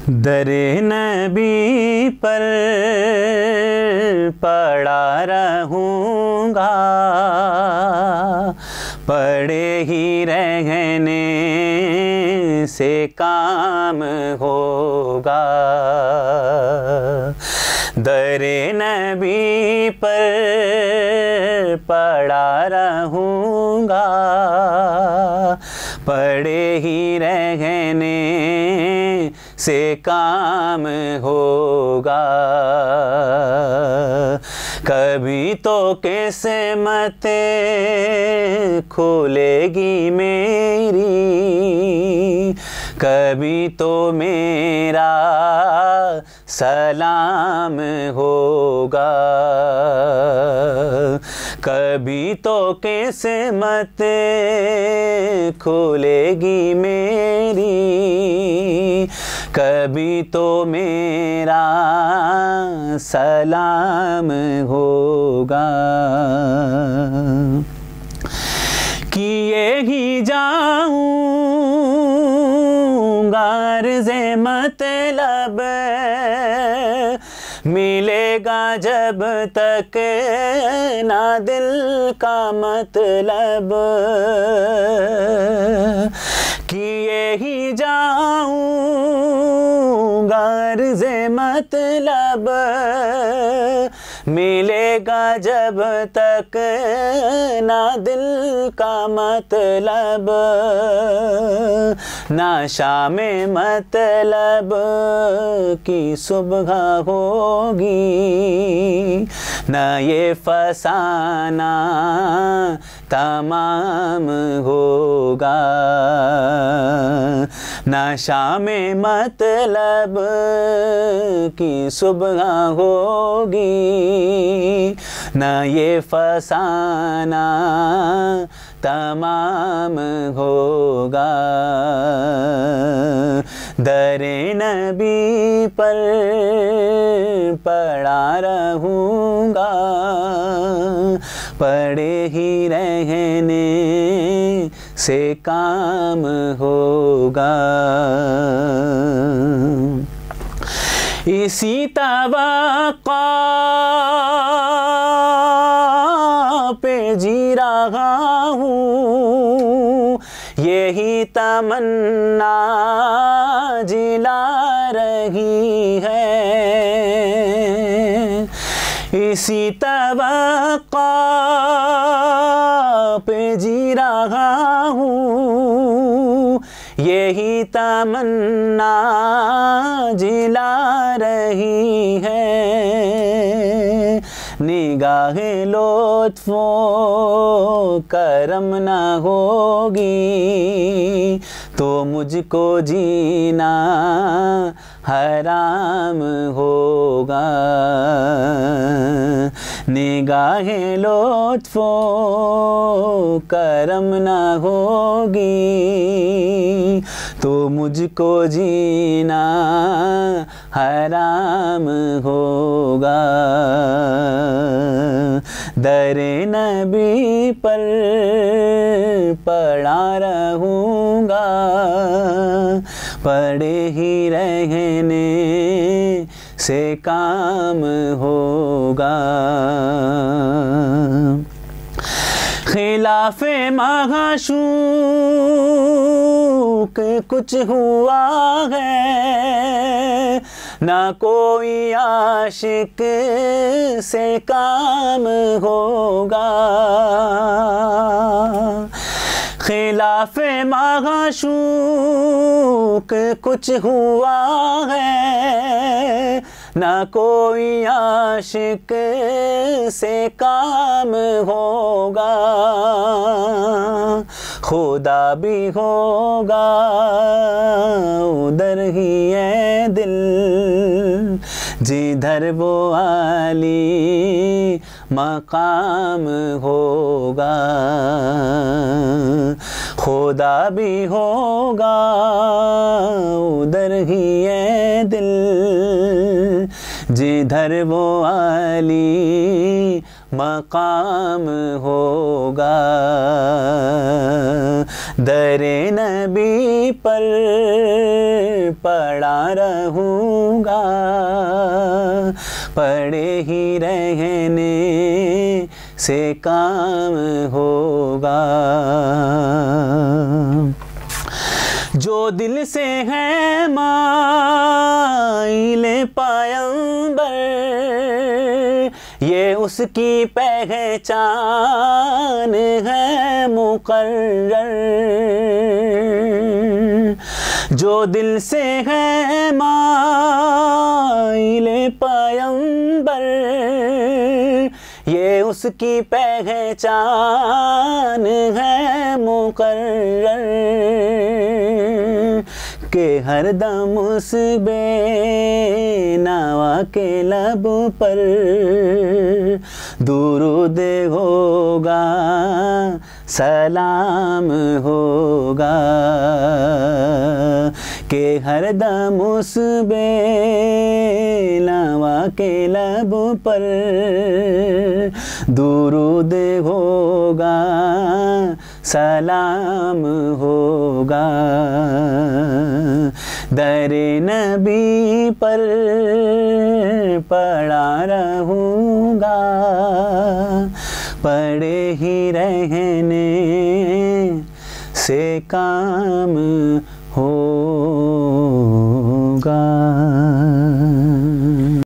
दरे नबी पर पड़ा रहूँगा, पड़े ही रहने से काम होगा। दरे नबी पर पड़ा रहूँगा, पड़े ही रहने से काम होगा। कभी तो किस्मत खुलेगी मेरी, कभी तो मेरा सलाम होगा। कभी तो किस्मत खुलेगी मेरी, कभी तो मेरा सलाम होगा। किए ही जाऊँगा अर्ज़े मतलब, मिलेगा जब तक ना दिल का मतलब। किए ही जाऊँगा अर्ज़े मतलब, मिलेगा जब तक ना दिल का मतलब। ना शाम मतलब की सुबह होगी, ना ये फसाना तमाम होगा। ना शाम मतलब की सुबह होगी, ना ये फसाना तमाम होगा। दरे नबी पर पड़ा रहूँगा, पड़े ही रहने से काम होगा। इसी तवक्का पे जी रहा हूँ, यही तमन्ना जिला रही है। इसी तवक्का पे जी रहा हूँ, यही तमन्ना जिला रही है। निगाहे लुत्फ़ो करम न होगी, तो मुझको जीना हराम होगा। निगाहे लुत्फ़ो करम न होगी, तो मुझको जीना हराम होगा। दरे नबी पर पड़ा रहूँगा, पड़े ही रहने से काम होगा। खिलाफ़े माशूक़ कुछ हुआ है, ना कोई आशिक से काम होगा। खिलाफ़े माशूक़ कुछ हुआ है, ना कोई आशिक से काम होगा। खुदा भी होगा उधर ही है दिल, जिधर वो आली मकाम होगा। खुदा भी होगा उधर ही है दिल, जिधर वो आली मकाम होगा। दरे नबी पर पड़ा रहूँगा, पड़े ही रहने से काम होगा। जो दिल से है माइले पैगंबर, ये उसकी पहचान है मुकर्रर। जो दिल से है माइले पैगंबर, ये उसकी पहचान है मुकर्रर। के हर दम उस बेनवा के लब पर दुरूद होगा, सलाम होगा। के हर दम उस बेनवा के लब पर दुरूद होगा, सलाम होगा। दरे नबी पर पड़ा रहूँगा, पड़े ही रहने से काम होगा।